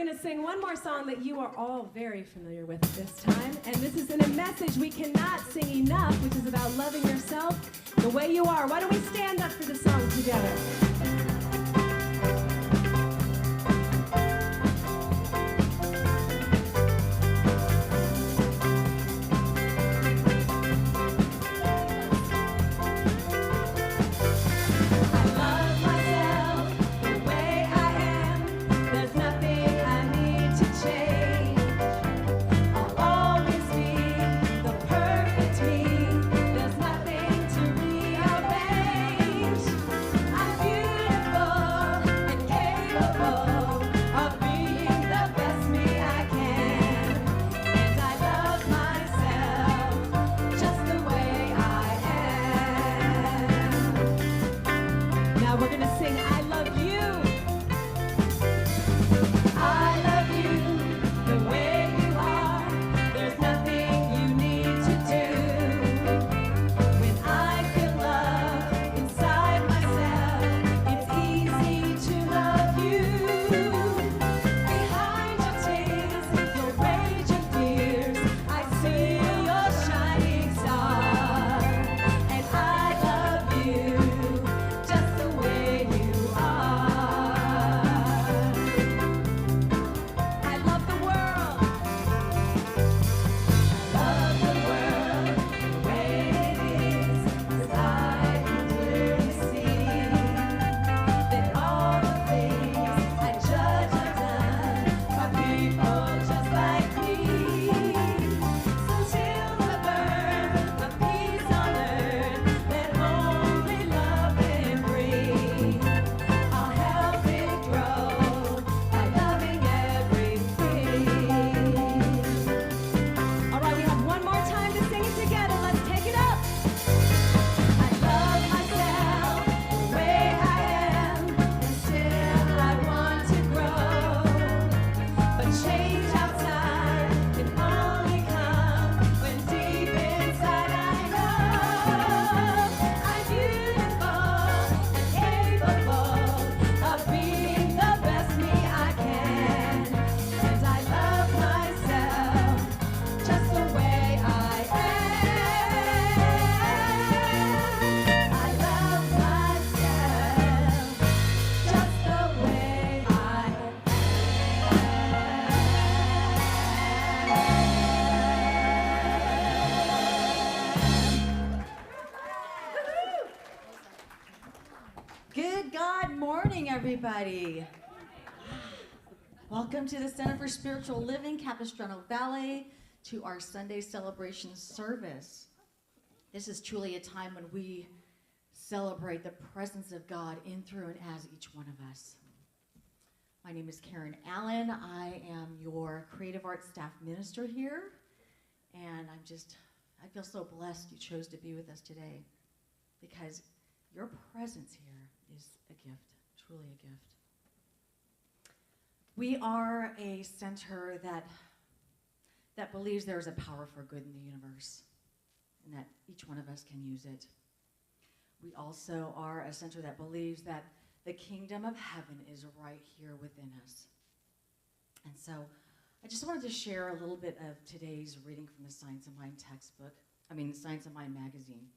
going to sing one more song that you are all very familiar with at this time. And this is in a message we cannot sing enough, which is about loving yourself the way you are. Why don't we stand up for the song together? Everybody. Welcome to the Center for Spiritual Living, Capistrano Valley, to our Sunday celebration service. This is truly a time when we celebrate the presence of God in, through, and as each one of us. My name is Karen Allen. I am your creative arts staff minister here, and I feel so blessed you chose to be with us today, because your presence here is a gift. Truly a gift. We are a center that believes there is a power for good in the universe, and that each one of us can use it. We also are a center that believes that the kingdom of heaven is right here within us. And so I just wanted to share a little bit of today's reading from the Science of Mind textbook, Science of Mind magazine.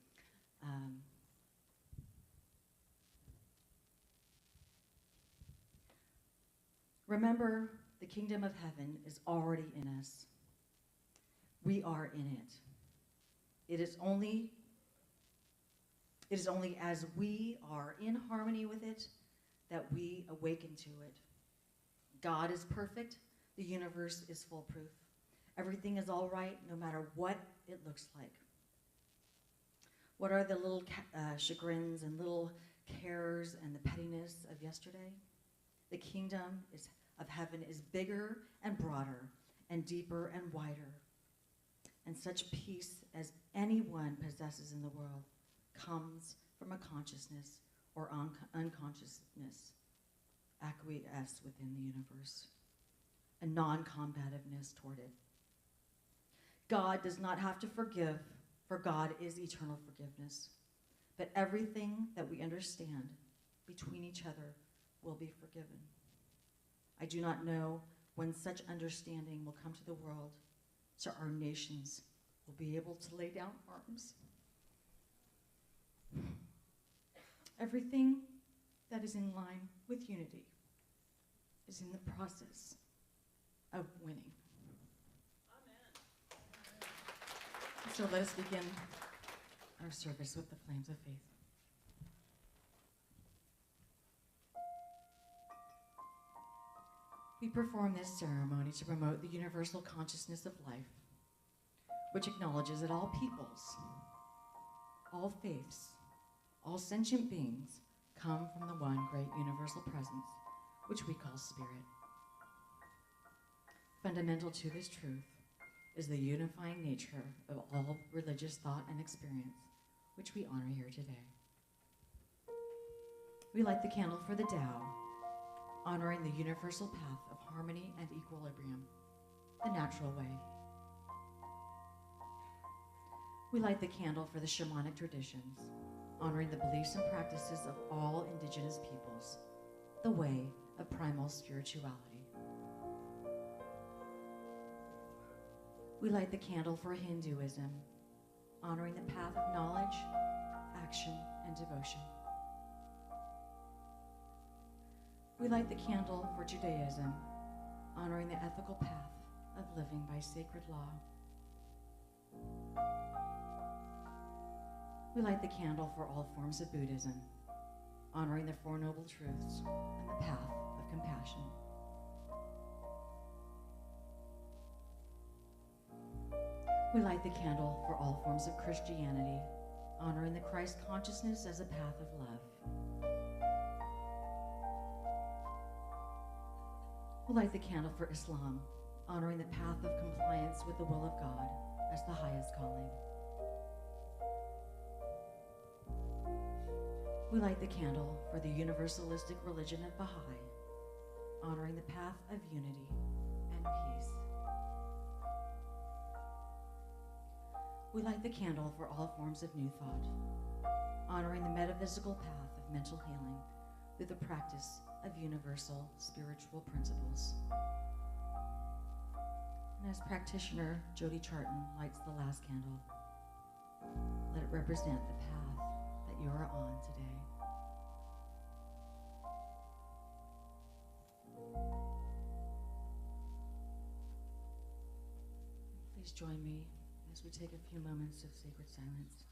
Remember, the kingdom of heaven is already in us. We are in it. It is only as we are in harmony with it that we awaken to it. God is perfect. The universe is foolproof. Everything is all right, no matter what it looks like. What are the little chagrins and little cares and the pettiness of yesterday? The kingdom of heaven is bigger and broader and deeper and wider. And such peace as anyone possesses in the world comes from a consciousness or unconsciousness acquiesce within the universe, a non-combativeness toward it. God does not have to forgive, for God is eternal forgiveness. But everything that we understand between each other will be forgiven. I do not know when such understanding will come to the world, so our nations will be able to lay down arms. Everything that is in line with unity is in the process of winning. Amen. So let us begin our service with the flames of faith. We perform this ceremony to promote the universal consciousness of life, which acknowledges that all peoples, all faiths, all sentient beings come from the one great universal presence, which we call Spirit. Fundamental to this truth is the unifying nature of all religious thought and experience, which we honor here today. We light the candle for the Tao, honoring the universal path of harmony and equilibrium, the natural way. We light the candle for the shamanic traditions, honoring the beliefs and practices of all indigenous peoples, the way of primal spirituality. We light the candle for Hinduism, honoring the path of knowledge, action, and devotion. We light the candle for Judaism, honoring the ethical path of living by sacred law. We light the candle for all forms of Buddhism, honoring the Four Noble Truths and the path of compassion. We light the candle for all forms of Christianity, honoring the Christ consciousness as a path of love. We light the candle for Islam, honoring the path of compliance with the will of God as the highest calling. We light the candle for the universalistic religion of Baha'i, honoring the path of unity and peace. We light the candle for all forms of new thought, honoring the metaphysical path of mental healing through the practice of universal spiritual principles. And as practitioner Jody Charton lights the last candle, let it represent the path that you are on today. Please join me as we take a few moments of sacred silence.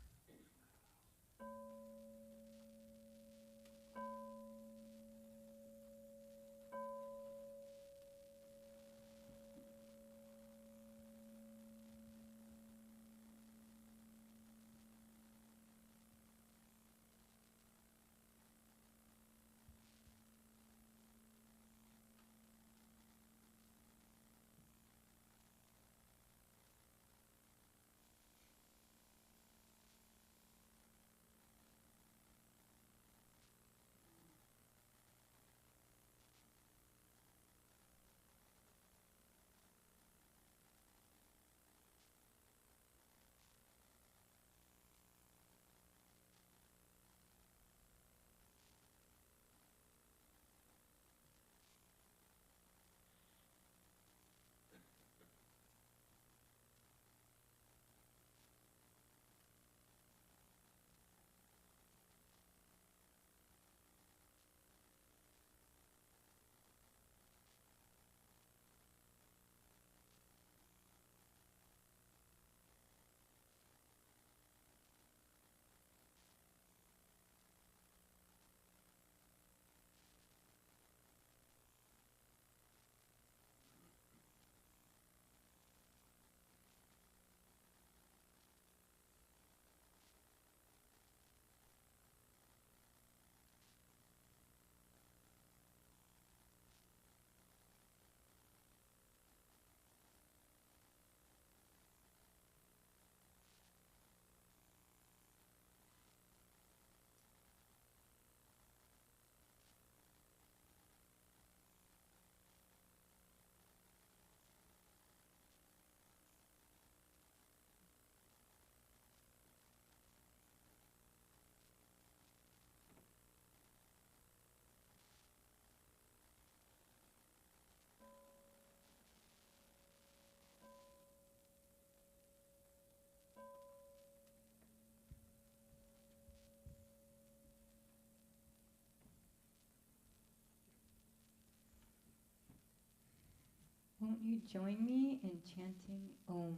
Won't you join me in chanting Om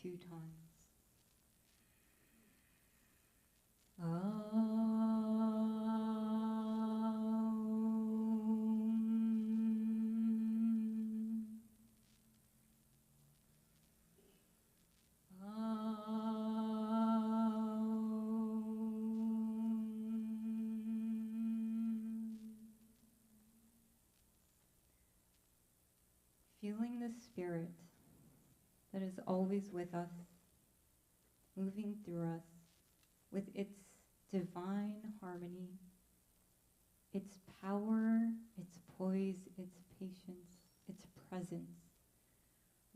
2 times? Feeling the spirit that is always with us, moving through us with its divine harmony, its power, its poise, its patience, its presence,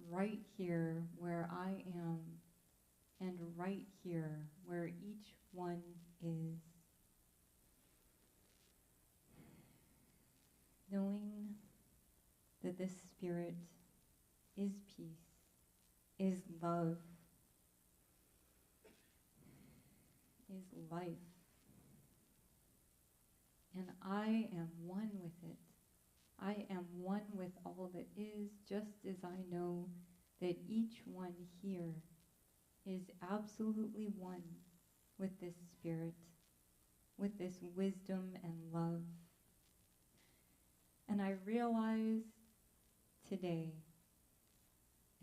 right here where I am, and right here where each one is. Knowing that this spirit is peace, is love, is life. And I am one with it. I am one with all that is, just as I know that each one here is absolutely one with this spirit, with this wisdom and love. And I realize today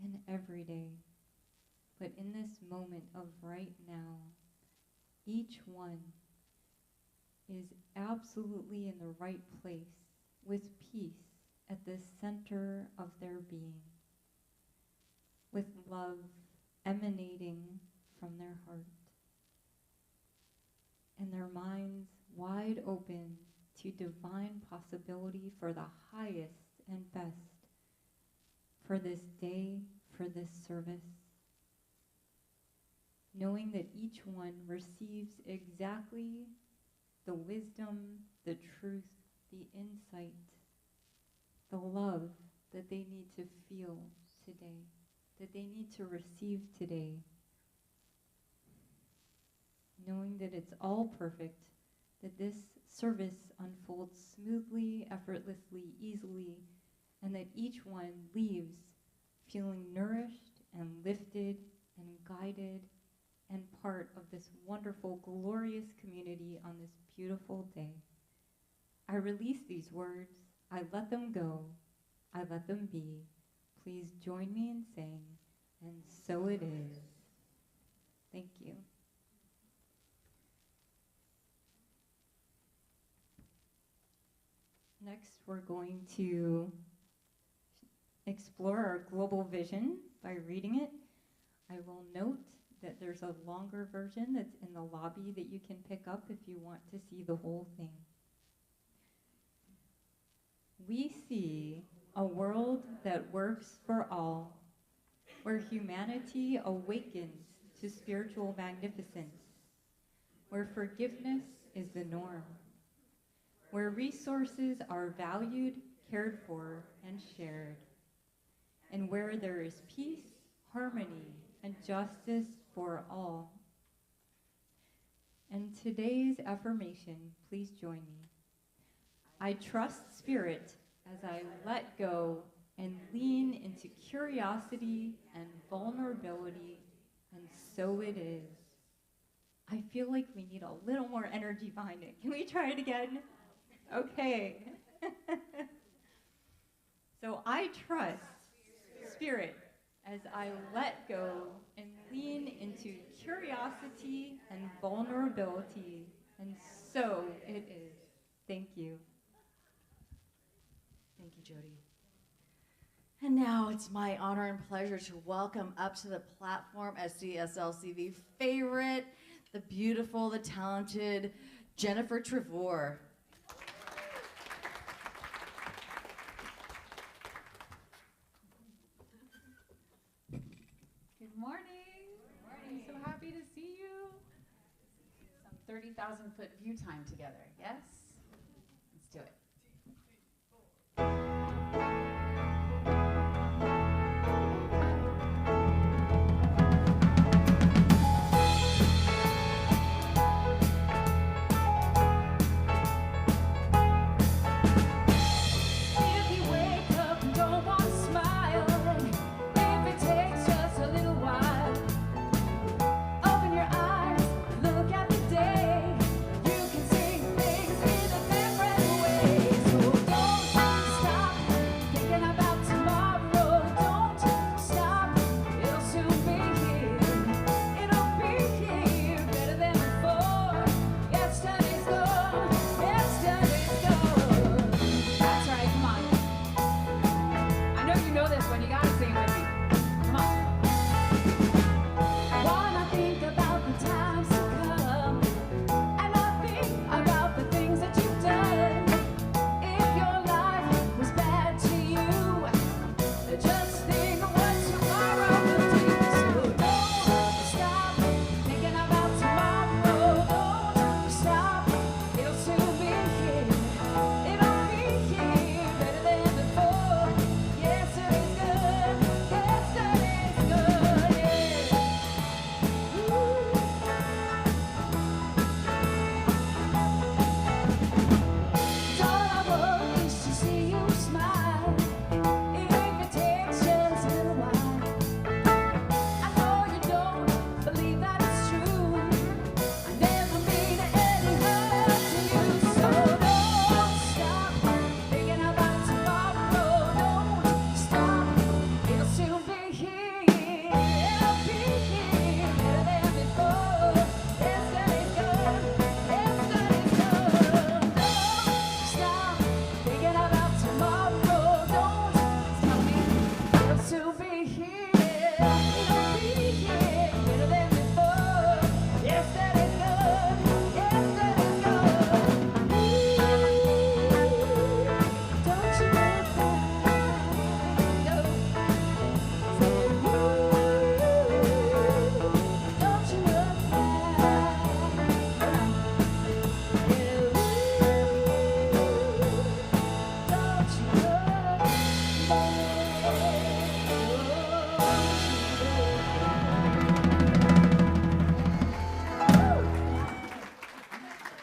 and every day, but in this moment of right now, each one is absolutely in the right place with peace at the center of their being, with love emanating from their heart, and their minds wide open to divine possibility for the highest and best for this day, for this service, knowing that each one receives exactly the wisdom, the truth, the insight, the love that they need to feel today, that they need to receive today, knowing that it's all perfect, that this service unfolds smoothly, effortlessly, easily, and that each one leaves feeling nourished and lifted and guided and part of this wonderful, glorious community on this beautiful day. I release these words. I let them go. I let them be. Please join me in saying, and so it is. Thank you. Next, we're going to explore our global vision by reading it. I will note that there's a longer version that's in the lobby that you can pick up if you want to see the whole thing. We see a world that works for all, where humanity awakens to spiritual magnificence, where forgiveness is the norm, where resources are valued, cared for, and shared, and where there is peace, harmony, and justice for all. And today's affirmation, please join me. I trust spirit as I let go and lean into curiosity and vulnerability, and so it is. I feel like we need a little more energy behind it. Can we try it again? Okay. So I trust spirit as I let go and lean into curiosity and vulnerability, and so it is. Thank you. Thank you, Jody. And now it's my honor and pleasure to welcome up to the platform SCSLCV favorite, the beautiful, the talented Jennifer Trevor. Good morning. I'm so happy to see you. Some 30,000-foot view time together, yes? Let's do it. If you wake up and don't want to smile,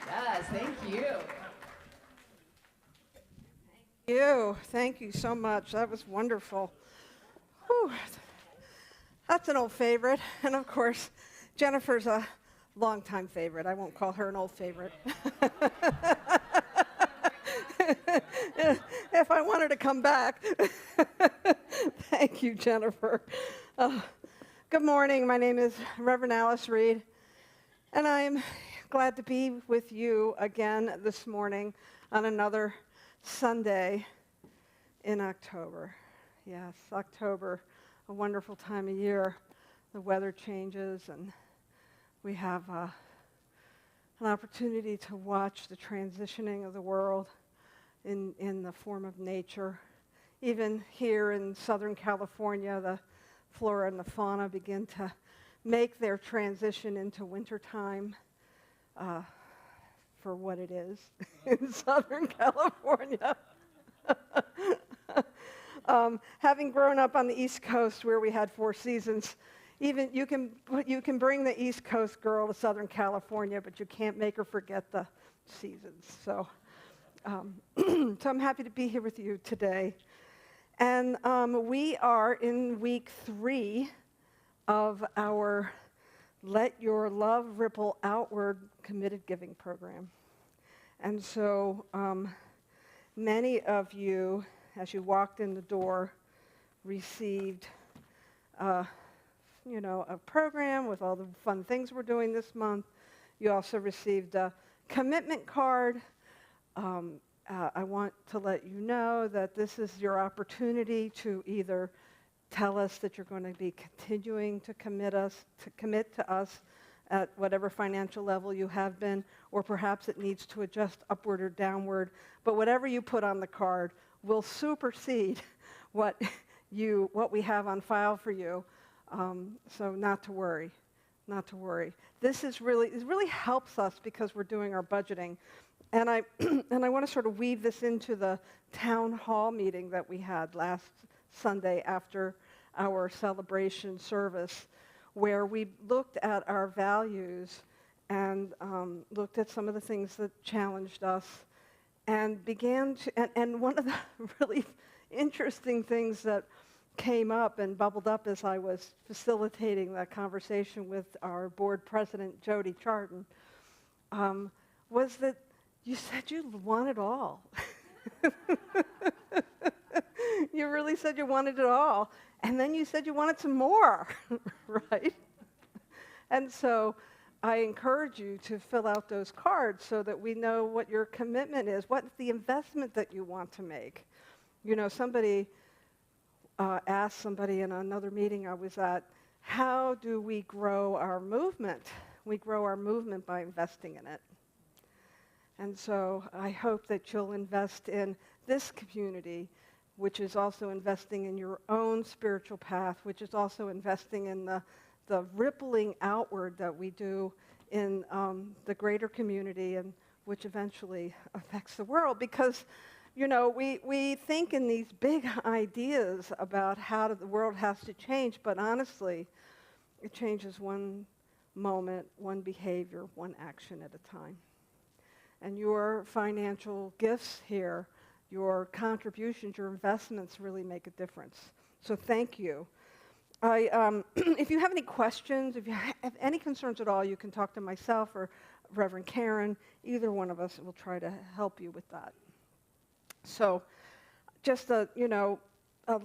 Yes, thank you. Thank you so much. That was wonderful. Whew. That's an old favorite. And of course, Jennifer's a longtime favorite. I won't call her an old favorite. If I want her to come back. Thank you, Jennifer. Good morning. My name is Reverend Alice Reid, and I'm glad to be with you again this morning on another Sunday in October. Yes, October, a wonderful time of year. The weather changes, and we have an opportunity to watch the transitioning of the world in the form of nature. Even here in Southern California, the flora and the fauna begin to make their transition into wintertime for what it is in Southern California. Having grown up on the East Coast where we had 4 seasons, even you can bring the East Coast girl to Southern California, but you can't make her forget the seasons. So I'm happy to be here with you today. And we are in week 3 of our Let Your Love Ripple Outward Committed Giving program. And so many of you, as you walked in the door, received a program with all the fun things we're doing this month. You also received a commitment card. I want to let you know that this is your opportunity to either tell us that you're going to be continuing to commit to us at whatever financial level you have been, or perhaps it needs to adjust upward or downward. But whatever you put on the card will supersede what we have on file for you. So not to worry. This really helps us because we're doing our budgeting. And I want to sort of weave this into the town hall meeting that we had last Sunday after our celebration service, where we looked at our values and looked at some of the things that challenged us, and began to, and one of the really interesting things that came up and bubbled up as I was facilitating that conversation with our board president, Jody Charton, was that you said you want it all. You really said you wanted it all. And then you said you wanted some more, right? And so I encourage you to fill out those cards so that we know what your commitment is, what's the investment that you want to make. You know, somebody asked somebody in another meeting I was at, how do we grow our movement? We grow our movement by investing in it. And so I hope that you'll invest in this community, which is also investing in your own spiritual path, which is also investing in the rippling outward that we do in the greater community, and which eventually affects the world. Because, you know, we think in these big ideas about how the world has to change, but honestly, it changes one moment, one behavior, one action at a time. And your financial gifts here, your contributions, your investments really make a difference. So thank you. If you have any questions, if you have any concerns at all, you can talk to myself or Reverend Karen. Either one of us will try to help you with that. So just a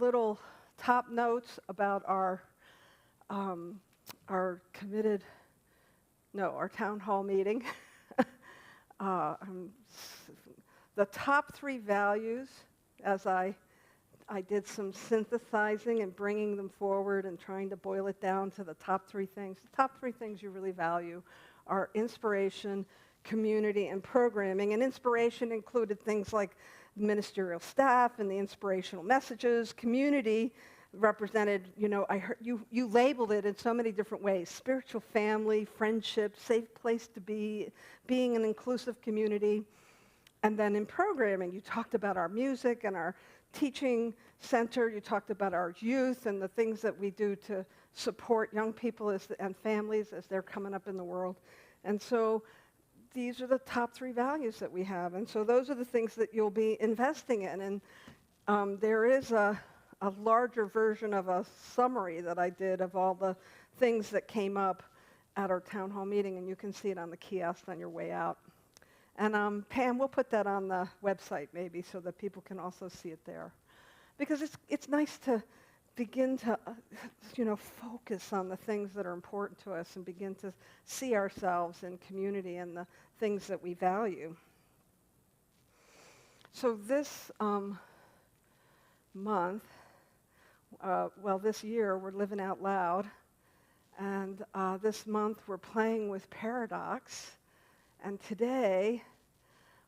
little top notes about our town hall meeting. The top 3 values, as I did some synthesizing and bringing them forward and trying to boil it down to the top 3 things. The top 3 things you really value are inspiration, community, and programming. And inspiration included things like ministerial staff and the inspirational messages. Community represented, I heard you labeled it in so many different ways: spiritual family, friendship, safe place to be, being an inclusive community. And then in programming, you talked about our music and our teaching center. You talked about our youth and the things that we do to support young people and families as they're coming up in the world. And so these are the top 3 values that we have. And so those are the things that you'll be investing in. And there is a larger version of a summary that I did of all the things that came up at our town hall meeting, and you can see it on the kiosk on your way out. And Pam, we'll put that on the website maybe so that people can also see it there. Because it's nice to begin to, focus on the things that are important to us and begin to see ourselves in community and the things that we value. So this month, this year, we're living out loud. And this month, we're playing with paradox. And today,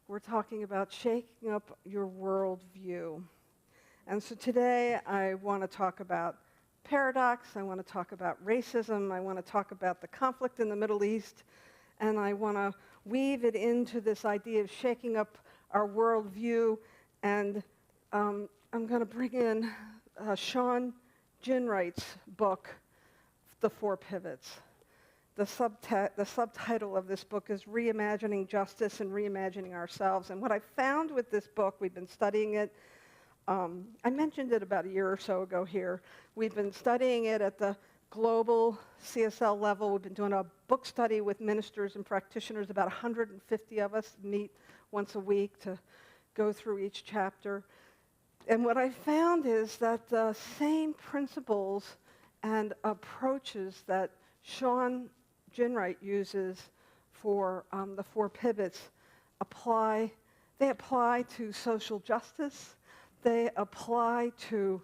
we're talking about shaking up your worldview. And so today, I want to talk about paradox. I want to talk about racism. I want to talk about the conflict in the Middle East. And I want to weave it into this idea of shaking up our worldview. And I'm going to bring in Sean Ginwright's book, The 4 Pivots. The subtitle of this book is Reimagining Justice and Reimagining Ourselves. And what I found with this book, we've been studying it. I mentioned it about a year or so ago here. We've been studying it at the global CSL level. We've been doing a book study with ministers and practitioners. About 150 of us meet once a week to go through each chapter. And what I found is that the same principles and approaches that Sean Ginwright uses for the 4 pivots apply to social justice, they apply to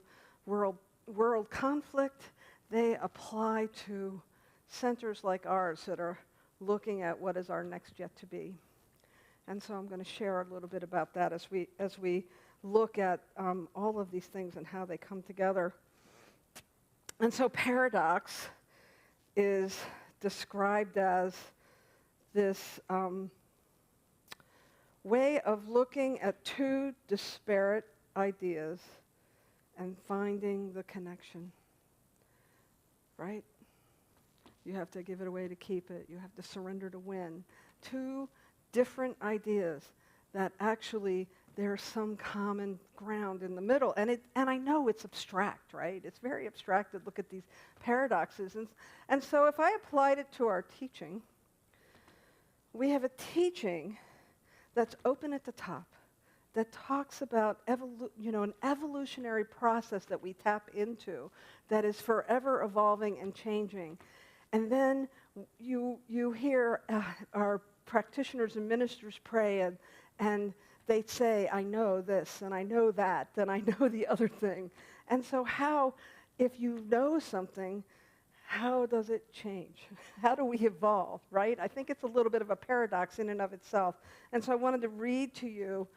world conflict, they apply to centers like ours that are looking at what is our next yet to be. And so I'm going to share a little bit about that as we look at all of these things and how they come together. And so paradox is described as this way of looking at 2 disparate ideas and finding the connection, right? You have to give it away to keep it. You have to surrender to win. 2 different ideas that actually there's some common ground in the middle. And I know it's abstract, right? It's very abstract to look at these paradoxes. And so if I applied it to our teaching, we have a teaching that's open at the top, that talks about an evolutionary process that we tap into that is forever evolving and changing. And then you hear our practitioners and ministers pray, and they say, I know this, and I know that, and I know the other thing. And so if you know something, how does it change? How do we evolve, right? I think it's a little bit of a paradox in and of itself. And so I wanted to read to you,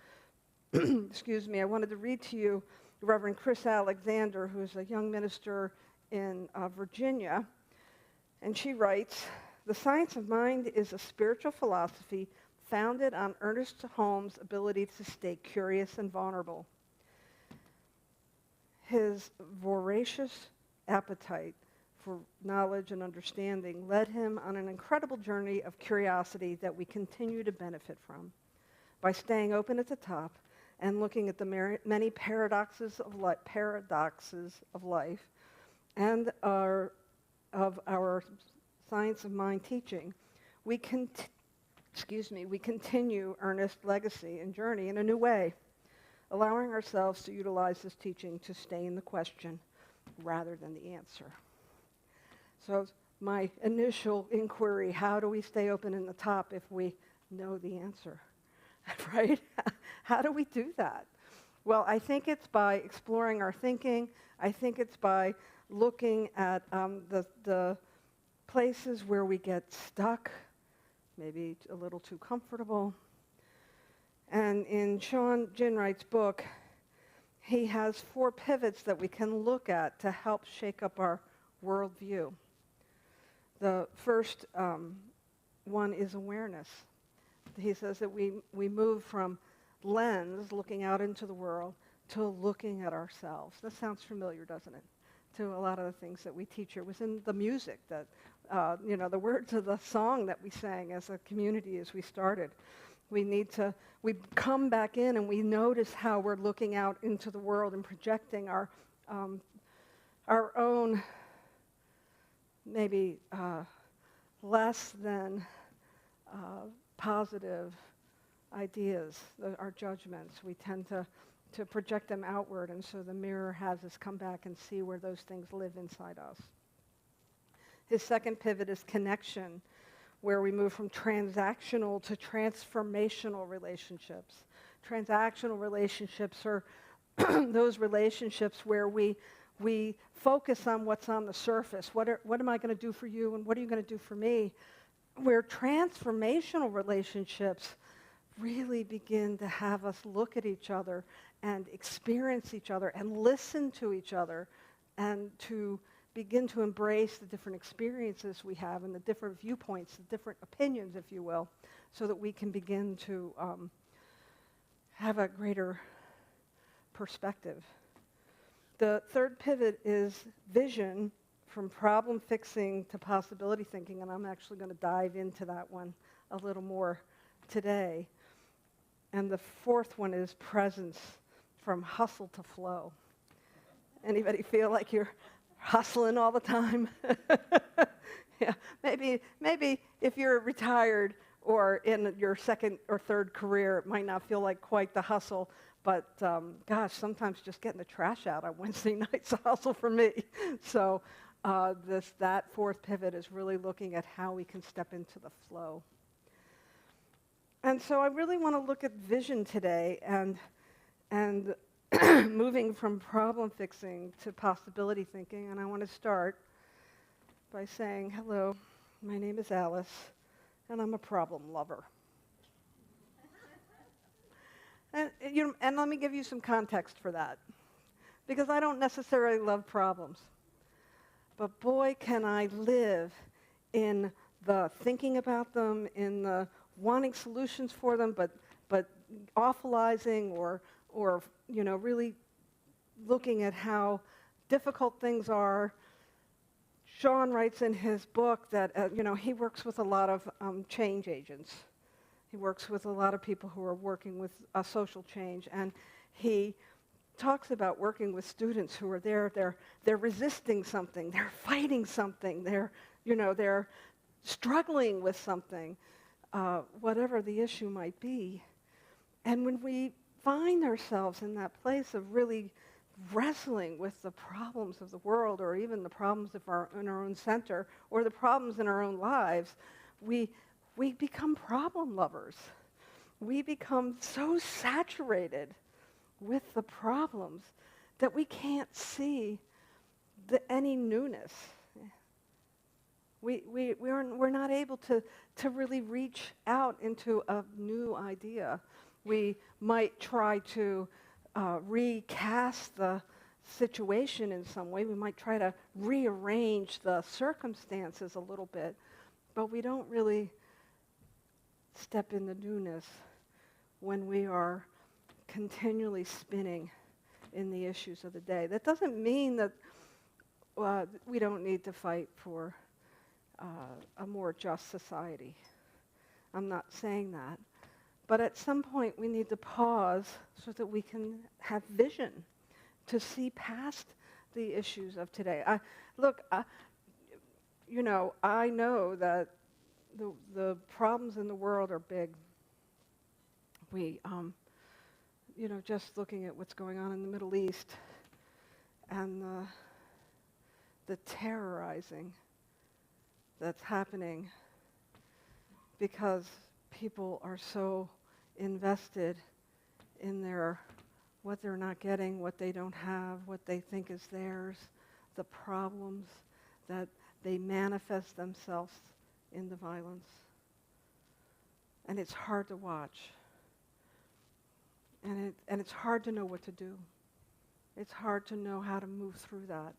Reverend Chris Alexander, who's a young minister in Virginia. And she writes, "The science of mind is a spiritual philosophy founded on Ernest Holmes' ability to stay curious and vulnerable. His voracious appetite for knowledge and understanding led him on an incredible journey of curiosity that we continue to benefit from. By staying open at the top and looking at the many paradoxes of life and of our science of mind teaching, we continue Ernest's legacy and journey in a new way, allowing ourselves to utilize this teaching to stay in the question rather than the answer." So my initial inquiry, how do we stay open in the top if we know the answer, right? How do we do that? Well, I think it's by exploring our thinking. I think it's by looking at the places where we get stuck, maybe a little too comfortable. And in Sean Ginwright's book, he has 4 pivots that we can look at to help shake up our worldview. The first one is awareness. He says that we move from lens, looking out into the world, to looking at ourselves. That sounds familiar, doesn't it? To a lot of the things that we teach here. It was in the music that, the words of the song that we sang as a community as we started. We come back in and we notice how we're looking out into the world and projecting our own maybe less than positive ideas, our judgments. We tend to project them outward, and so the mirror has us come back and see where those things live inside us. His second pivot is connection, where we move from transactional to transformational relationships. Transactional relationships are those relationships where we focus on what's on the surface. What am I going to do for you, and what are you going to do for me? Where transformational relationships really begin to have us look at each other and experience each other and listen to each other and to begin to embrace the different experiences we have and the different viewpoints, the different opinions, if you will, so that we can begin to have a greater perspective. The third pivot is vision, from problem fixing to possibility thinking, and I'm actually going to dive into that one a little more today. And the fourth one is presence, from hustle to flow. Anybody feel like you're hustling all the time? Yeah, maybe if you're retired or in your second or third career, it might not feel like quite the hustle. But gosh, sometimes just getting the trash out on Wednesday night's a hustle for me. So that fourth pivot is really looking at how we can step into the flow. And so I really want to look at vision today and moving from problem fixing to possibility thinking. And I want to start by saying, hello, my name is Alice, and I'm a problem lover. And let me give you some context for that, because I don't necessarily love problems. But boy, can I live in the thinking about them, in the wanting solutions for them, but awfulizing or really looking at how difficult things are. Sean writes in his book that he works with a lot of change agents. He works with a lot of people who are working with social change, and he talks about working with students who are they're resisting something, they're fighting something, they're struggling with something, whatever the issue might be. And when we find ourselves in that place of really wrestling with the problems of the world, or even the problems in our own center, or the problems in our own lives, we become problem lovers. We become so saturated with the problems that we can't see any newness. We're not able to really reach out into a new idea. We might try to recast the situation in some way. We might try to rearrange the circumstances a little bit, but we don't really step in the newness when we are continually spinning in the issues of the day. That doesn't mean that we don't need to fight for a more just society. I'm not saying that. But at some point, we need to pause so that we can have vision to see past the issues of today. I know that the problems in the world are big. We, just looking at what's going on in the Middle East and the terrorizing that's happening because people are so invested in what they're not getting, what they don't have, what they think is theirs, the problems that they manifest themselves in the violence. And it's hard to watch. And it's hard to know what to do. It's hard to know how to move through that.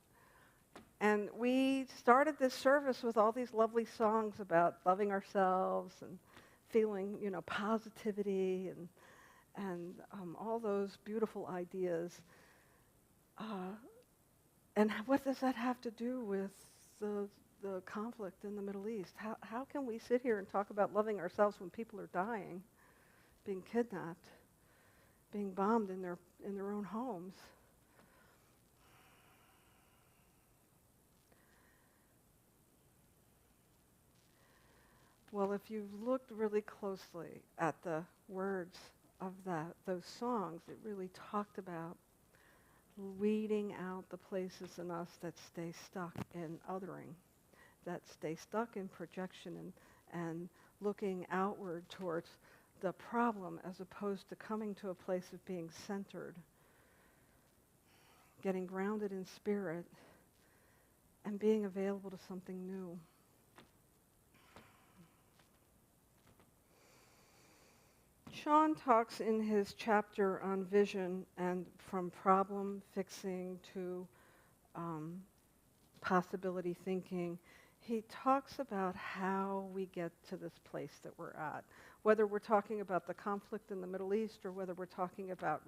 And we started this service with all these lovely songs about loving ourselves and feeling, positivity and all those beautiful ideas. And what does that have to do with the conflict in the Middle East? How can we sit here and talk about loving ourselves when people are dying, being kidnapped, being bombed in their own homes? Well, if you looked really closely at the words of those songs, it really talked about weeding out the places in us that stay stuck in othering, that stay stuck in projection and looking outward towards the problem as opposed to coming to a place of being centered, getting grounded in spirit, and being available to something new. Sean talks in his chapter on vision and from problem fixing to possibility thinking. He talks about how we get to this place that we're at, whether we're talking about the conflict in the Middle East or whether we're talking about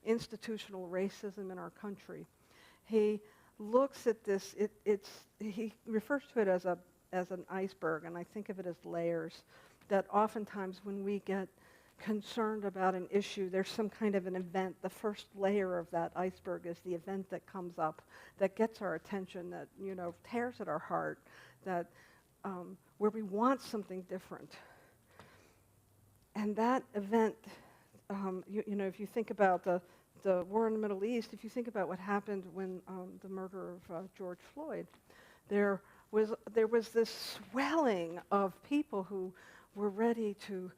institutional racism in our country. He looks at this, he refers to it as an iceberg, and I think of it as layers, that oftentimes when we get concerned about an issue, there's some kind of an event. The first layer of that iceberg is the event that comes up, that gets our attention, that, tears at our heart, that where we want something different. And that event, if you think about the war in the Middle East, if you think about what happened when the murder of George Floyd, there was this swelling of people who were ready to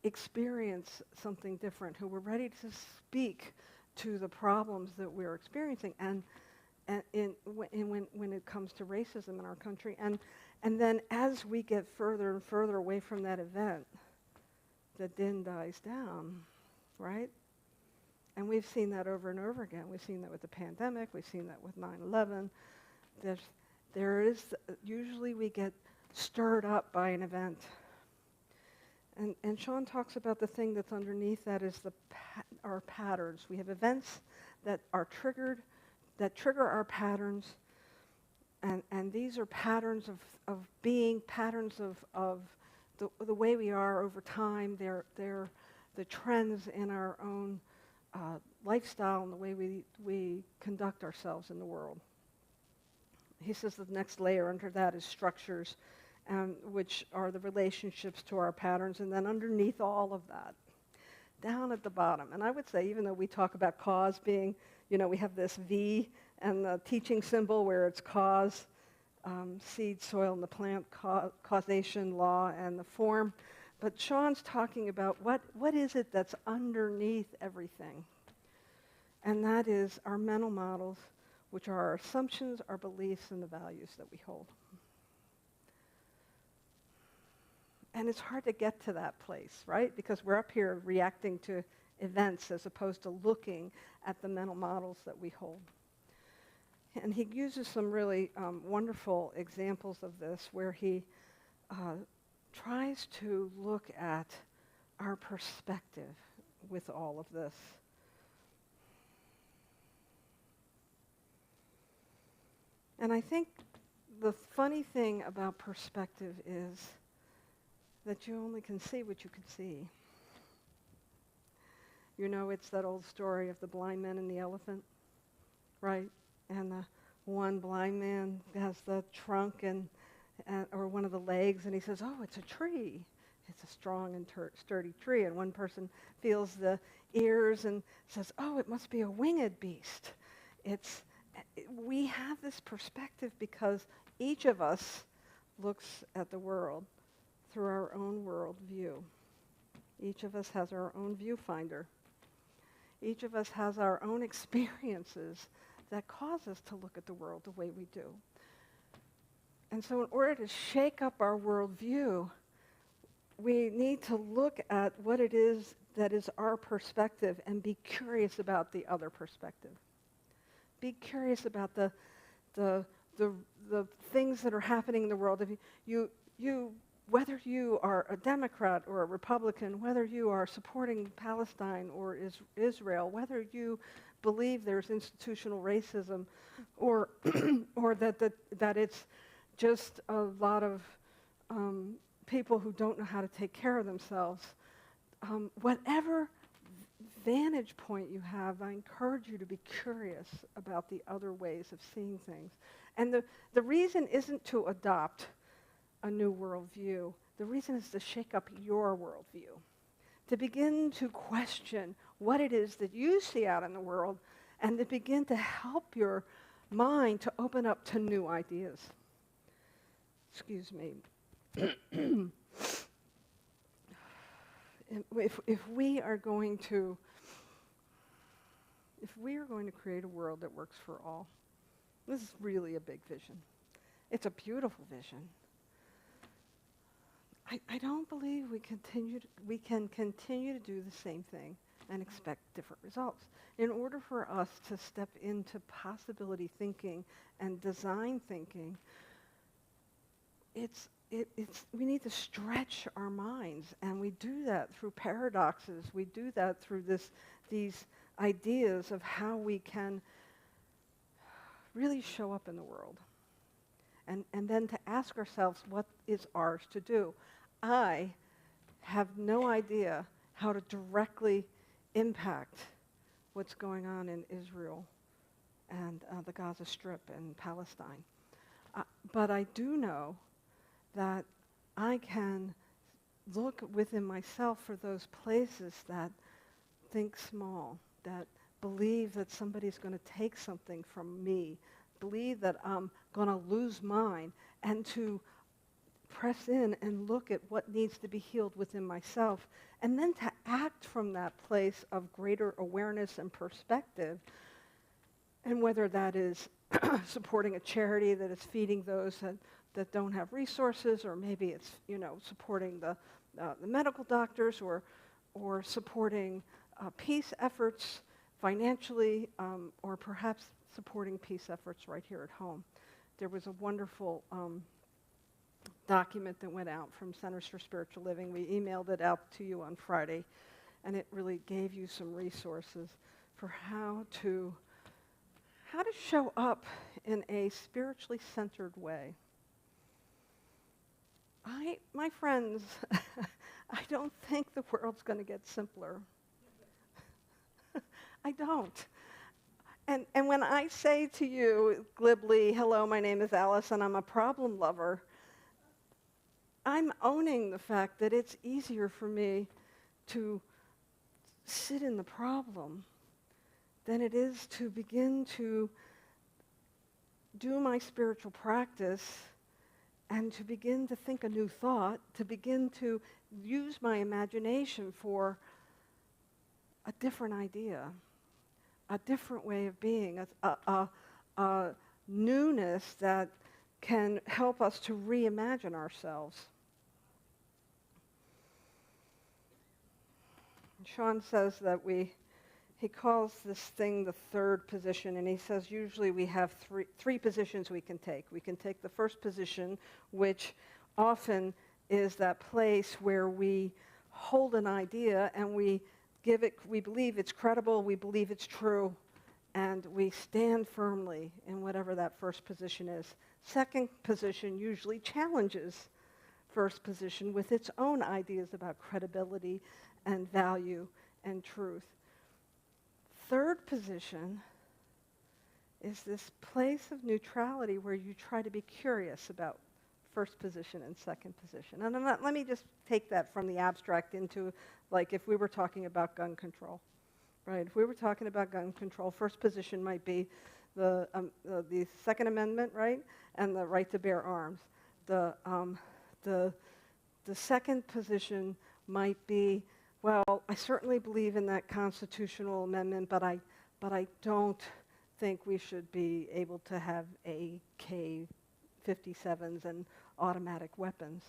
experience something different, who were ready to speak to the problems that we're experiencing, and when it comes to racism in our country, and then as we get further and further away from that event, the din dies down, right? And we've seen that over and over again. We've seen that with the pandemic. We've seen that with 9/11. Usually we get stirred up by an event. And Sean talks about the thing that's underneath that is our patterns. We have events that are triggered, that trigger our patterns, and these are patterns of being, patterns of the way we are over time. They're the trends in our own lifestyle and the way we conduct ourselves in the world. He says the next layer under that is structures, which are the relationships to our patterns, and then underneath all of that, down at the bottom. And I would say, even though we talk about cause being, we have this V and the teaching symbol where it's cause, seed, soil, and the plant, causation, law, and the form. But Sean's talking about what is it that's underneath everything. And that is our mental models, which are our assumptions, our beliefs, and the values that we hold. And it's hard to get to that place, right? Because we're up here reacting to events as opposed to looking at the mental models that we hold. And he uses some really wonderful examples of this where he tries to look at our perspective with all of this. And I think the funny thing about perspective is that you only can see what you can see. It's that old story of the blind man and the elephant, right? And the one blind man has the trunk or one of the legs, and he says, "Oh, it's a tree. It's a strong and sturdy tree." And one person feels the ears and says, "Oh, it must be a winged beast." We have this perspective because each of us looks at the world through our own worldview. Each of us has our own viewfinder. Each of us has our own experiences that cause us to look at the world the way we do. And so in order to shake up our worldview, we need to look at what it is that is our perspective and be curious about the other perspective. Be curious about the things that are happening in the world. If you whether you are a Democrat or a Republican, whether you are supporting Palestine or Israel, whether you believe there's institutional racism or, or that it's just a lot of people who don't know how to take care of themselves, whatever vantage point you have, I encourage you to be curious about the other ways of seeing things. And the reason isn't to adopt a new worldview. The reason is to shake up your worldview, to begin to question what it is that you see out in the world, and to begin to help your mind to open up to new ideas. Excuse me. If we are going to create a world that works for all, this is really a big vision. It's a beautiful vision. I don't believe we can continue to do the same thing and expect different results. In order for us to step into possibility thinking and design thinking, we need to stretch our minds, and we do that through paradoxes. We do that through these ideas of how we can really show up in the world. And then to ask ourselves, what is ours to do? I have no idea how to directly impact what's going on in Israel and the Gaza Strip and Palestine. But I do know that I can look within myself for those places that think small, that believe that somebody's going to take something from me, believe that I'm going to lose mine, and to press in and look at what needs to be healed within myself, and then to act from that place of greater awareness and perspective. And whether that is supporting a charity that is feeding those that don't have resources, or maybe it's supporting the medical doctors, or supporting peace efforts financially, or perhaps supporting peace efforts right here at home. There was a wonderful document that went out from Centers for Spiritual Living. We emailed it out to you on Friday, and it really gave you some resources for how to show up in a spiritually centered way. My friends, I don't think the world's going to get simpler. I don't. And when I say to you glibly, hello, my name is Alice, and I'm a problem lover, I'm owning the fact that it's easier for me to sit in the problem than it is to begin to do my spiritual practice and to begin to think a new thought, to begin to use my imagination for a different idea, a different way of being, a newness that can help us to reimagine ourselves. Sean says that he calls this thing the third position, and he says usually we have three positions we can take. We can take the first position, which often is that place where we hold an idea and we believe it's credible, we believe it's true, and we stand firmly in whatever that first position is. Second position usually challenges first position with its own ideas about credibility and value and truth. Third position is this place of neutrality where you try to be curious about first position and second position. And let me just take that from the abstract into, like, if we were talking about gun control, right? If we were talking about gun control, first position might be the Second Amendment, right, and the right to bear arms. The second position might be, well, I certainly believe in that constitutional amendment, but I don't think we should be able to have AK-57s and automatic weapons.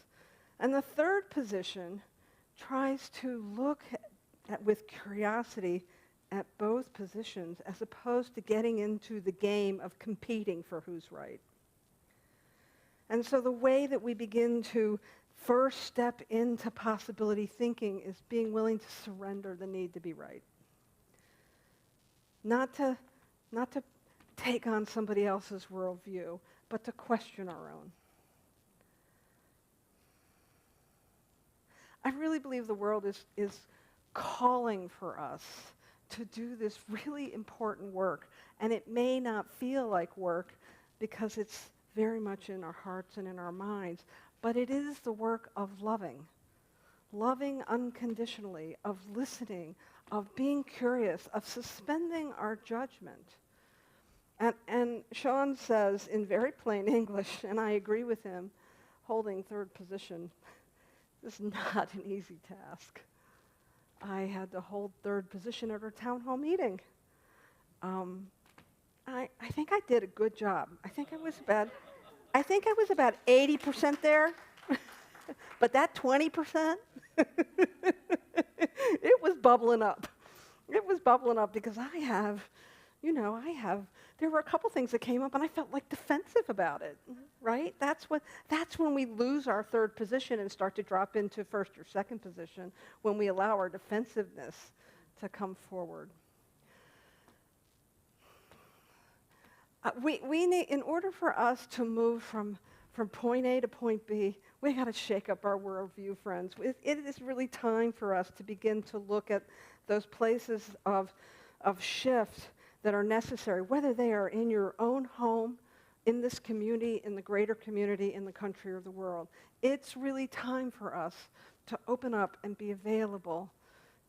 And the third position tries to look with curiosity at both positions as opposed to getting into the game of competing for who's right. And so the way that we begin to first step into possibility thinking is being willing to surrender the need to be right. Not to take on somebody else's worldview, but to question our own. I really believe the world is calling for us to do this really important work. And it may not feel like work because it's very much in our hearts and in our minds, but it is the work of loving unconditionally, of listening, of being curious, of suspending our judgment. And Sean says in very plain English, and I agree with him, holding third position is not an easy task. I had to hold third position at our town hall meeting. I think I did a good job. I think I was about 80% there, but that 20%, it was bubbling up. It was bubbling up because there were a couple things that came up and I felt like defensive about it, right? That's when we lose our third position and start to drop into first or second position, when we allow our defensiveness to come forward. We need, in order for us to move from point A to point B, we got to shake up our worldview, friends. It is really time for us to begin to look at those places of shift that are necessary, whether they are in your own home, in this community, in the greater community, in the country or the world. It's really time for us to open up and be available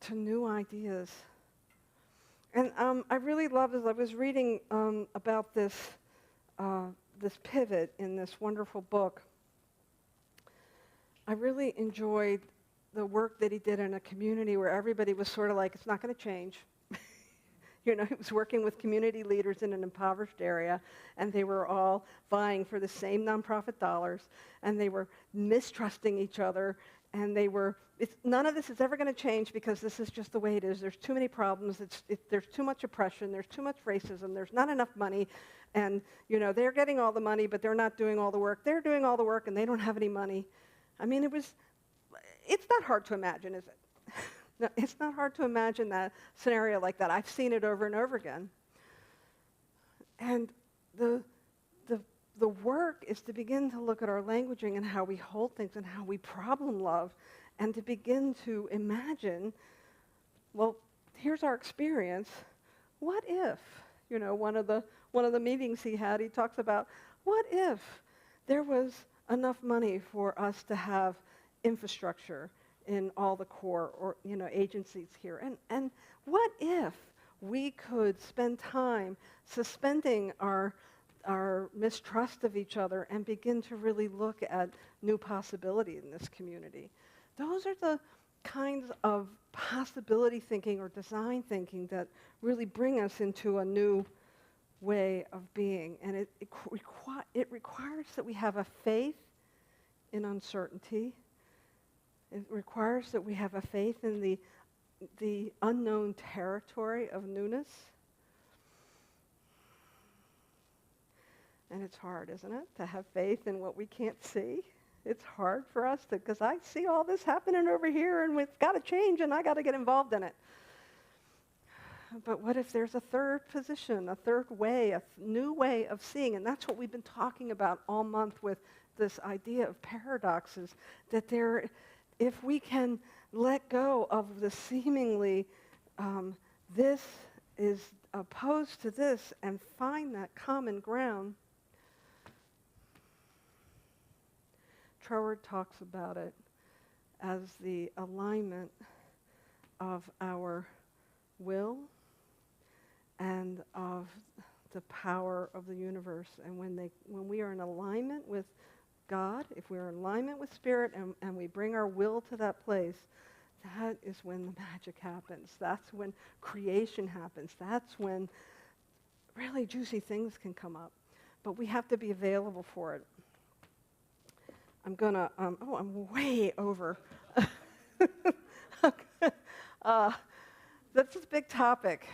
to new ideas. And I really love, as I was reading about this pivot in this wonderful book, I really enjoyed the work that he did in a community where everybody was sort of like, it's not going to change. He was working with community leaders in an impoverished area, and they were all vying for the same nonprofit dollars, and they were mistrusting each other, and none of this is ever going to change because this is just the way it is. There's too many problems. There's too much oppression. There's too much racism. There's not enough money, and they're getting all the money, but they're not doing all the work. They're doing all the work, and they don't have any money. I mean, it's not hard to imagine, is it? No, it's not hard to imagine that scenario like that. I've seen it over and over again. And the work is to begin to look at our languaging and how we hold things and how we problem love, and to begin to imagine, well, here's our experience. What if, one of the meetings he had, he talks about, what if there was enough money for us to have infrastructure in all the core or agencies here, and what if we could spend time suspending our mistrust of each other and begin to really look at new possibility in this community? Those are the kinds of possibility thinking or design thinking that really bring us into a new way of being, and it requires that we have a faith in uncertainty. It requires that we have a faith in the unknown territory of newness. And it's hard, isn't it, to have faith in what we can't see? It's hard for us because I see all this happening over here, and it's got to change, and I got to get involved in it. But what if there's a third position, a third way, a new way of seeing? And that's what we've been talking about all month with this idea of paradoxes, that if we can let go of the seemingly this is opposed to this and find that common ground. Troward talks about it as the alignment of our will and of the power of the universe. And when we are in alignment with God, if we're in alignment with Spirit and we bring our will to that place, that is when the magic happens. That's when creation happens. That's when really juicy things can come up. But we have to be available for it. I'm going to, I'm way over. That's a big topic.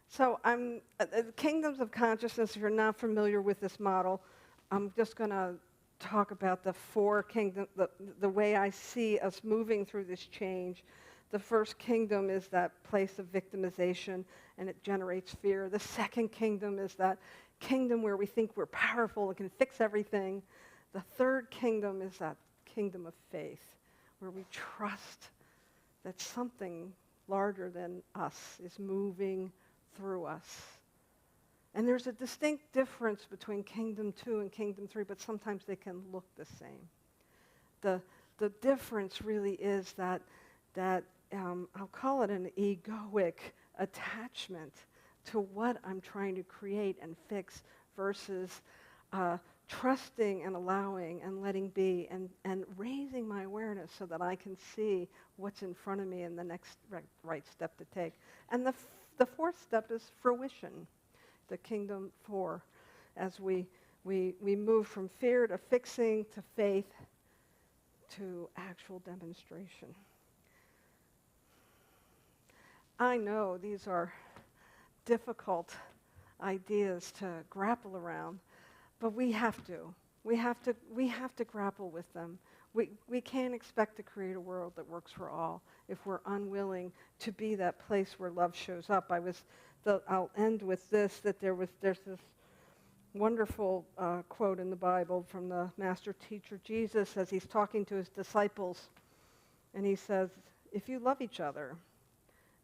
So the kingdoms of consciousness, if you're not familiar with this model, I'm just going to talk about the four kingdoms, the way I see us moving through this change. The first kingdom is that place of victimization, and it generates fear. The second kingdom is that kingdom where we think we're powerful and can fix everything. The third kingdom is that kingdom of faith, where we trust that something larger than us is moving through us. And there's a distinct difference between Kingdom 2 and Kingdom 3, but sometimes they can look the same. The difference really is that I'll call it an egoic attachment to what I'm trying to create and fix versus trusting and allowing and letting be and raising my awareness so that I can see what's in front of me and the next right step to take. And the fourth step is fruition, the Kingdom 4, as we move from fear to fixing to faith to actual demonstration. I know these are difficult ideas to grapple around, but we have to. We have to grapple with them. We can't expect to create a world that works for all if we're unwilling to be that place where love shows up. I'll end with this, that there's this wonderful quote in the Bible from the master teacher Jesus as he's talking to his disciples. And he says, if you love each other,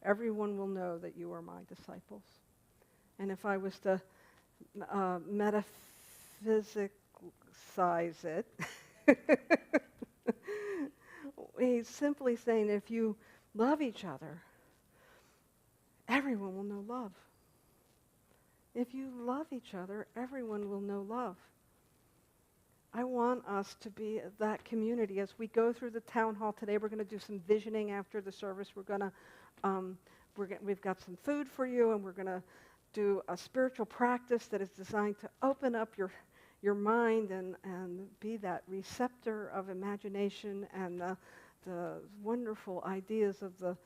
everyone will know that you are my disciples. And if I was to metaphysicize it, he's simply saying if you love each other, everyone will know love. If you love each other, everyone will know love. I want us to be that community. As we go through the town hall today, we're going to do some visioning after the service. We've got some food for you, and we're going to do a spiritual practice that is designed to open up your mind and be that receptor of imagination and the wonderful ideas of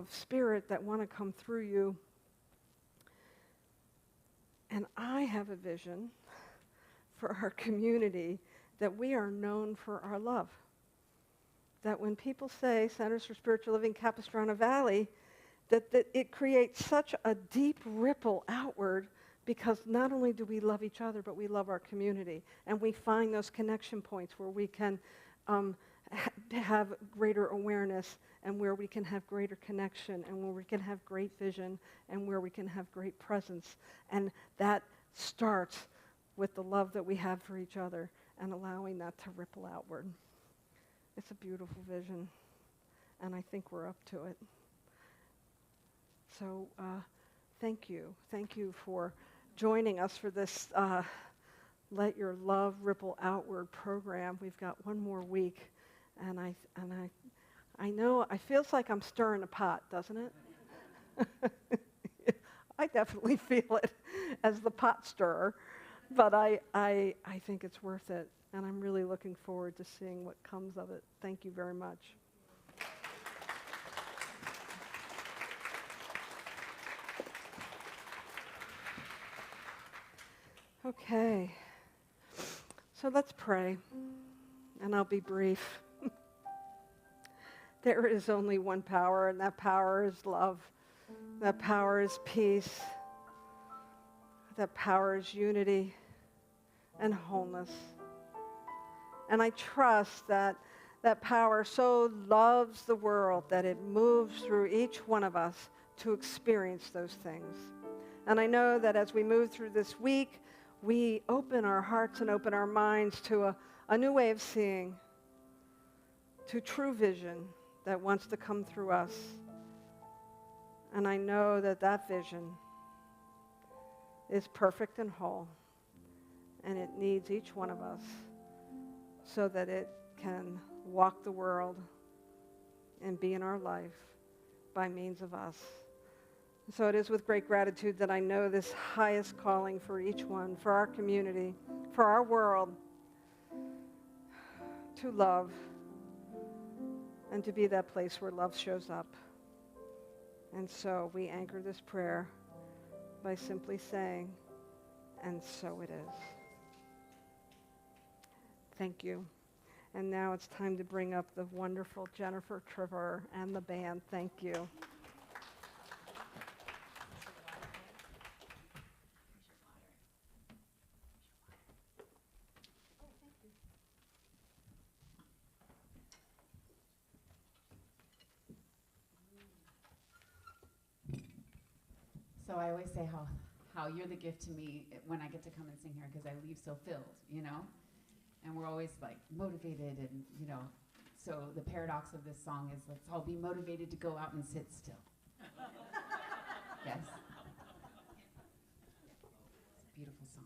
spirit that want to come through you. And I have a vision for our community that we are known for our love. That when people say Centers for Spiritual Living Capistrano Valley, that it creates such a deep ripple outward because not only do we love each other, but we love our community. And we find those connection points where we can have greater awareness and where we can have greater connection and where we can have great vision and where we can have great presence. And that starts with the love that we have for each other and allowing that to ripple outward. It's a beautiful vision, and I think we're up to it. So thank you. Thank you for joining us for this Let Your Love Ripple Outward program. We've got one more week, and I know it feels like I'm stirring a pot, doesn't it? I definitely feel it as the pot stirrer, but I think it's worth it, and I'm really looking forward to seeing what comes of it. Thank you very much. Okay, so let's pray, and I'll be brief. There is only one power, and that power is love. That power is peace. That power is unity and wholeness. And I trust that that power so loves the world that it moves through each one of us to experience those things. And I know that as we move through this week, we open our hearts and open our minds to a new way of seeing, to true vision that wants to come through us. And I know that that vision is perfect and whole, and it needs each one of us so that it can walk the world and be in our life by means of us. So it is with great gratitude that I know this highest calling for each one, for our community, for our world, to love and to be that place where love shows up. And so we anchor this prayer by simply saying, and so it is. Thank you. And now it's time to bring up the wonderful Jennifer Trevor and the band. Thank you. So I always say how you're the gift to me when I get to come and sing here, because I leave so filled, you know? And we're always like motivated and, you know, so the paradox of this song is let's all be motivated to go out and sit still. Yes? It's a beautiful song.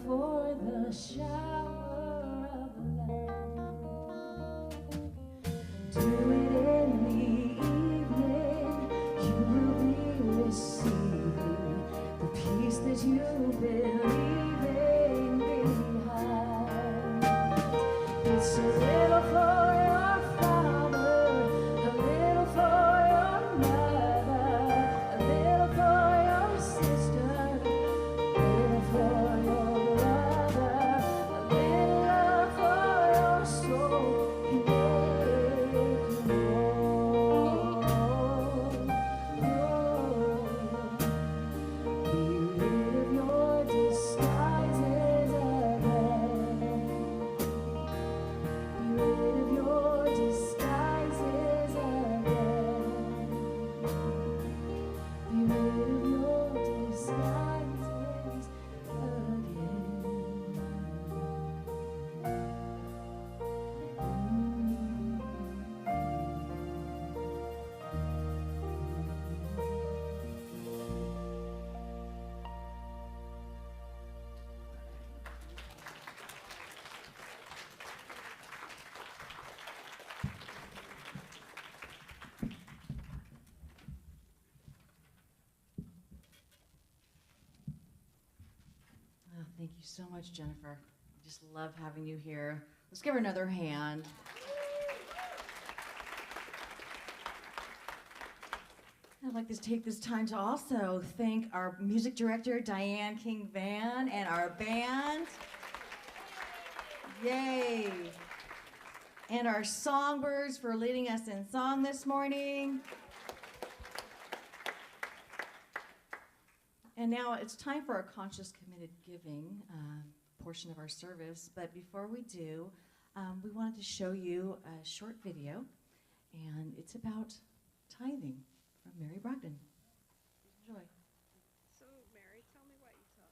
For the shower of love, do it in the evening. You will be receiving the peace that you've been leaving behind. It's a little for your father, a little for your mother, a little for your sister, a little for your Thank you so much, Jennifer. I just love having you here. Let's give her another hand. I'd like to take this time to also thank our music director, Diane King-Van, and our band. Yay. And our songbirds for leading us in song this morning. And now it's time for our conscious committed giving portion of our service. But before we do, we wanted to show you a short video, and it's about tithing from Mary Brogdon. Enjoy. So, Mary, tell me what you taught.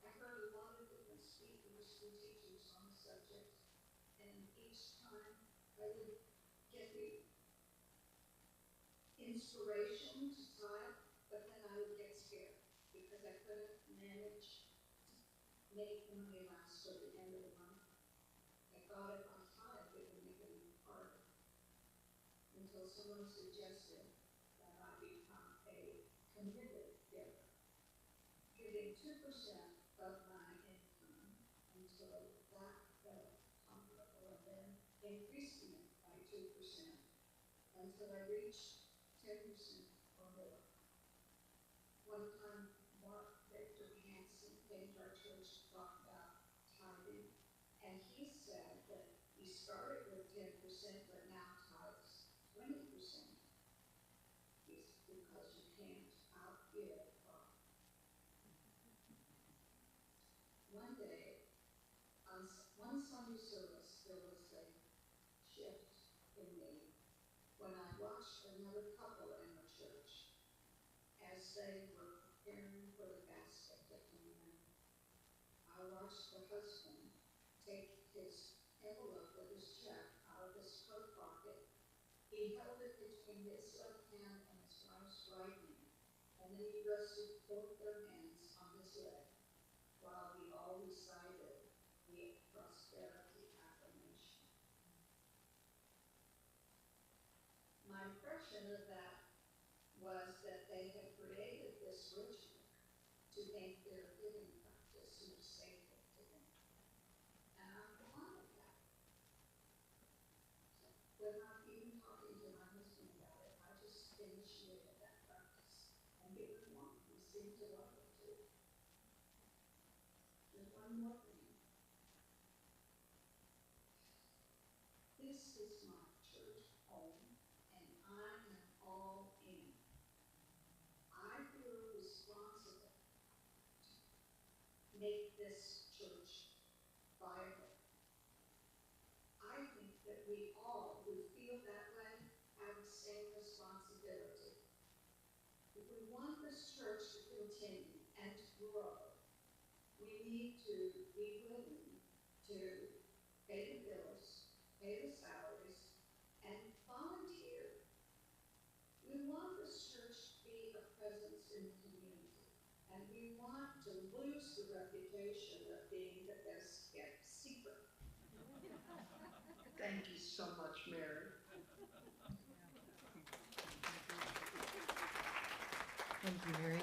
I heard a lot of different speakers and teachers on the subject, and each time I would get the inspiration to tithe, but then I would get scared because I couldn't manage to make the money last till the end of the month. I thought if I tithe, it would make it even harder, until someone suggested that I become a committed giver, giving 2% of my income until that felt comfortable, and then increasing it by 2% until I reached 10% or more. One time, Mark Victor Hansen came to our church to talk about tithing, and he said that he started with 10% but now tithes 20%. Because you can't outgive God. One day, on one Sunday service, there was a shift in me when I watched another couple in the church as they were preparing for the basket to come in. I watched the husband take his envelope with his check out of his coat pocket. He held it between his left hand and his wife's right hand, and then he rested both their hands on his leg while we all recited the prosperity affirmation. My impression of that was that they had created this ritual to make their giving practice more sacred to them. And I'm fine with that. So, without even talking to my husband about it, I just initiated that practice. And he was one. He seemed to love it too. There's one more thing. This is my church home, and I am all in. I feel responsible to make this church viable. I think that we all who feel that way have the same responsibility. If we want this church to continue and to grow, we need to be willing to pay the bills, pay the salaries, and volunteer. We want this church to be a presence in the community, and we want to lose the reputation of being the best kept secret. Thank you so much, Mary. Thank you, Mary.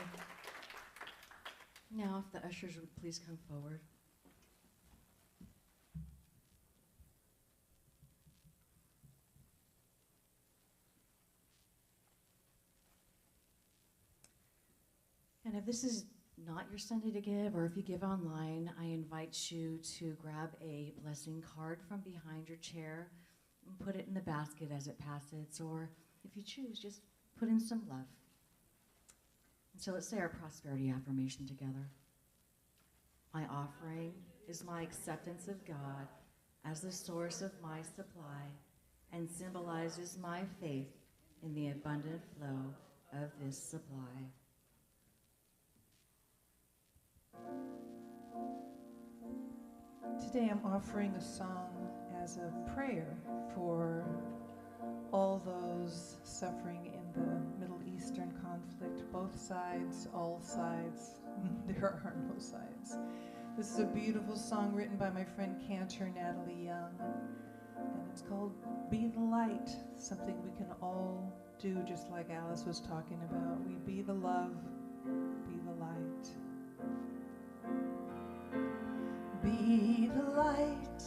Now, if the ushers would please come forward. And if this is not your Sunday to give, or if you give online, I invite you to grab a blessing card from behind your chair and put it in the basket as it passes, or if you choose, just put in some love. And so let's say our prosperity affirmation together. My offering is my acceptance of God as the source of my supply and symbolizes my faith in the abundant flow of this supply. Today I'm offering a song as a prayer for all those suffering in the Middle Eastern conflict, both sides, all sides. There are no sides. This is a beautiful song written by my friend cantor Natalie Young, and it's called Be the Light, something we can all do just like Alice was talking about. We be the love, be the light. Be the light,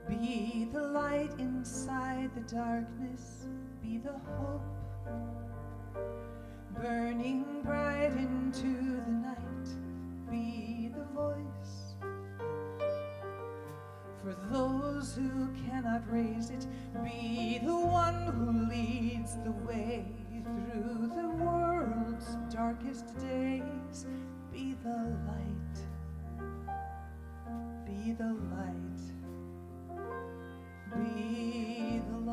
be the light inside the darkness, be the hope, burning bright into the night, be the voice for those who cannot raise it, be the one who leads the way through the world's darkest days, be the light, be the light, be the light.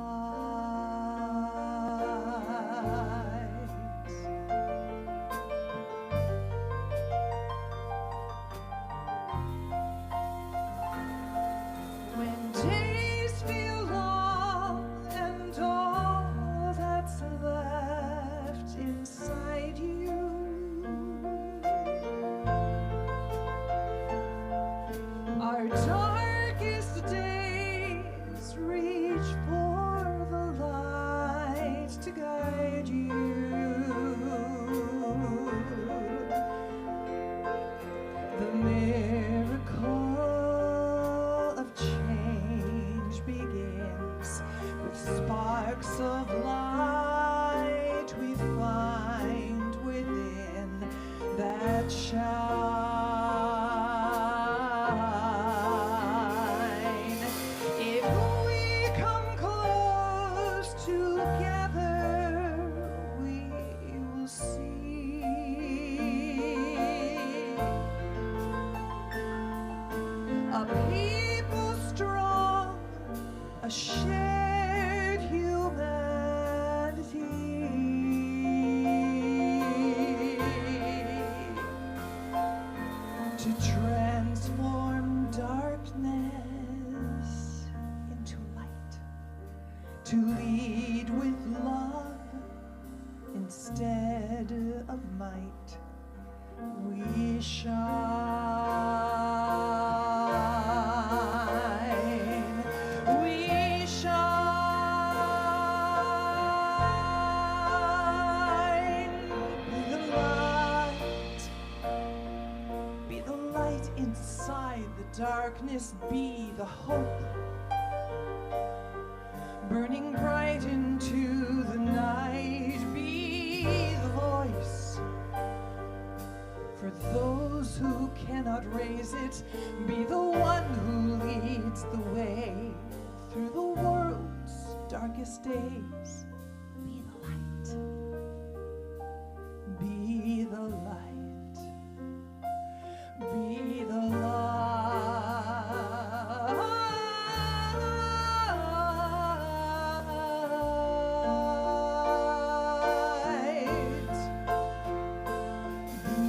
When days feel long and all that's left inside you are darkest days, reach for the light to guide you. The miracle of change begins with sparks of light we find within that shine. If we come close together, we will see a people strong, a shared humanity. To transform darkness into light, to lead with love instead of might, we shine, we shine. Be the light inside the darkness, be the hope, burning bright into the night, be the voice for those who cannot raise it, be the one who leads the way through the world's darkest days, be the light, be the light, be the light. Be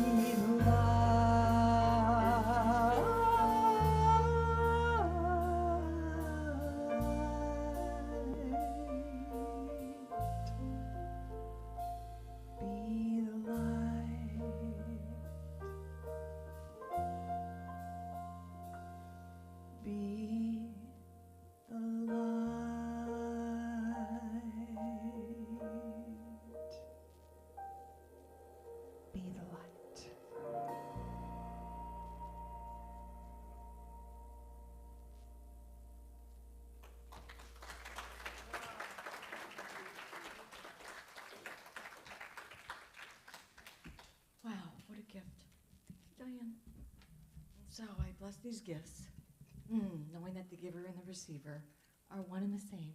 the Be the light. Be the light. Wow, what a gift. Diane. So I bless these gifts, knowing that the giver and the receiver are one and the same.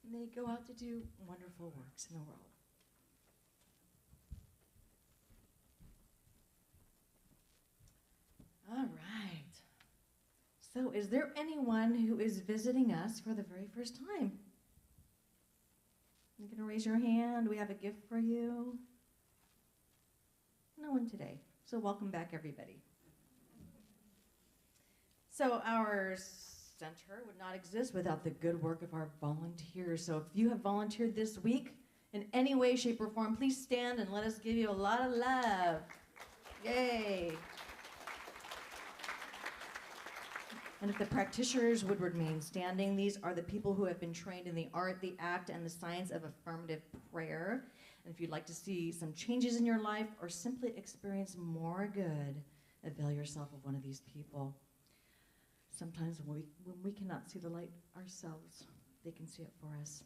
And they go out to do wonderful works in the world. All right. So is there anyone who is visiting us for the very first time? You're going to raise your hand. We have a gift for you. No one today. So welcome back, everybody. So our center would not exist without the good work of our volunteers. So if you have volunteered this week in any way, shape, or form, please stand and let us give you a lot of love. Yay. And if the practitioners would remain standing, these are the people who have been trained in the art, the act, and the science of affirmative prayer. And if you'd like to see some changes in your life or simply experience more good, avail yourself of one of these people. Sometimes when we cannot see the light ourselves, they can see it for us.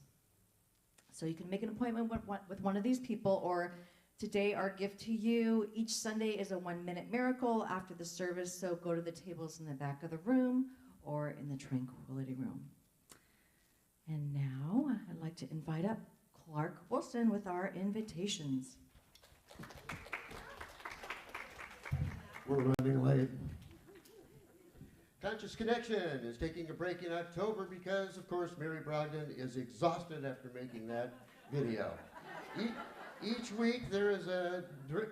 So you can make an appointment with one of these people, or today our gift to you. Each Sunday is a 1-minute miracle after the service, so go to the tables in the back of the room or in the tranquility room. And now I'd like to invite up Clark Wilson with our invitations. We're running late. Conscious Connection is taking a break in October because, of course, Mary Brogdon is exhausted after making that video. Each week there is a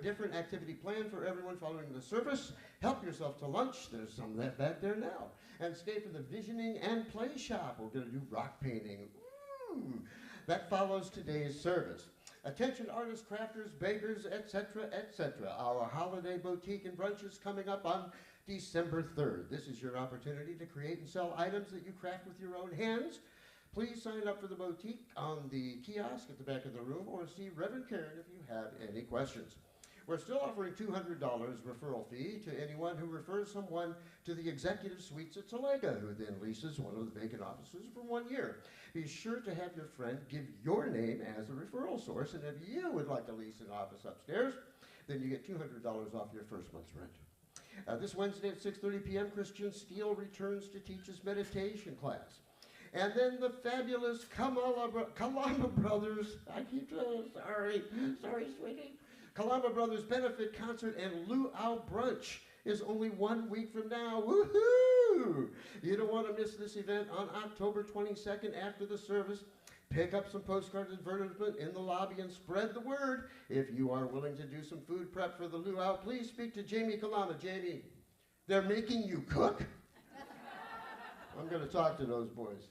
different activity planned for everyone following the service. Help yourself to lunch. There's some of that back there now. And stay for the visioning and play shop. We're going to do rock painting. Ooh. That follows today's service. Attention artists, crafters, bakers, etc., etc. Our holiday boutique and brunch is coming up on December 3rd. This is your opportunity to create and sell items that you craft with your own hands. Please sign up for the boutique on the kiosk at the back of the room, or see Reverend Karen if you have any questions. We're still offering $200 referral fee to anyone who refers someone to the executive suites at Talega, who then leases one of the vacant offices for 1 year. Be sure to have your friend give your name as a referral source, and if you would like to lease an office upstairs, then you get $200 off your first month's rent. This Wednesday at 6:30 p.m., Christian Steele returns to teach his meditation class. And then the fabulous Kalama Brothers, sorry, sweetie. Kalama Brothers Benefit Concert and Luau Brunch is only 1 week from now. Woohoo! You don't want to miss this event on October 22nd after the service. Pick up some postcard advertisement in the lobby and spread the word. If you are willing to do some food prep for the luau, please speak to Jamie Kalama. Jamie, they're making you cook? I'm going to talk to those boys.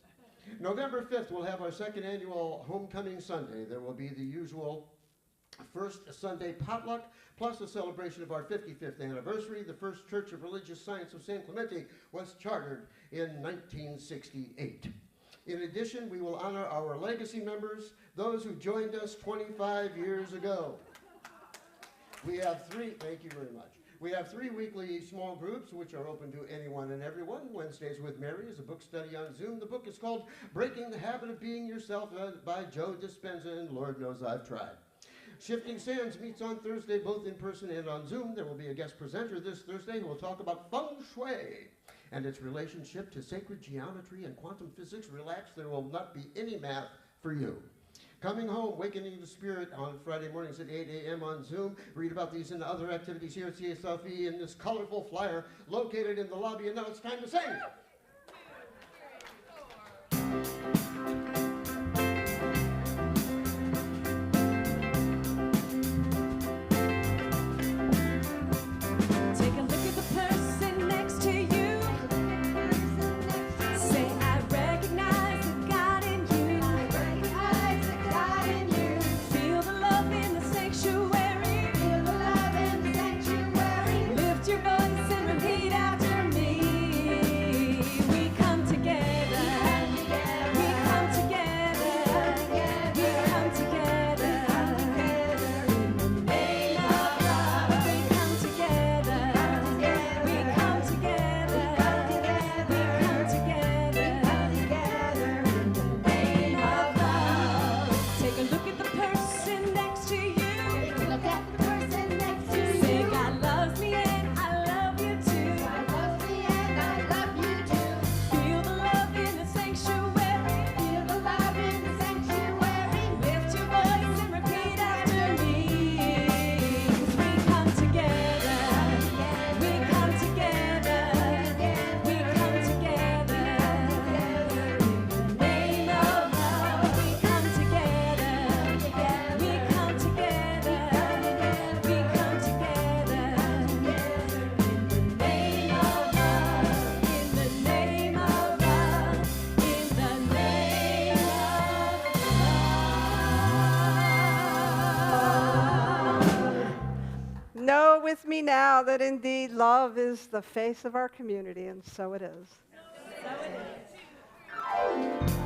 November 5th, we'll have our second annual Homecoming Sunday. There will be the usual first Sunday potluck, plus a celebration of our 55th anniversary. The first Church of Religious Science of San Clemente was chartered in 1968. In addition, we will honor our legacy members, those who joined us 25 years ago. We have thank you very much. We have 3 weekly small groups, which are open to anyone and everyone. Wednesdays with Mary is a book study on Zoom. The book is called Breaking the Habit of Being Yourself by Joe Dispenza, and Lord knows I've tried. Shifting Sands meets on Thursday, both in person and on Zoom. There will be a guest presenter this Thursday who will talk about feng shui and its relationship to sacred geometry and quantum physics. Relax, there will not be any math for you. Coming Home, Awakening the Spirit on Friday mornings at 8 a.m. on Zoom. Read about these and other activities here at CSLV in this colorful flyer located in the lobby. And now it's time to sing. Know with me now that indeed love is the face of our community, and so it is. So it is.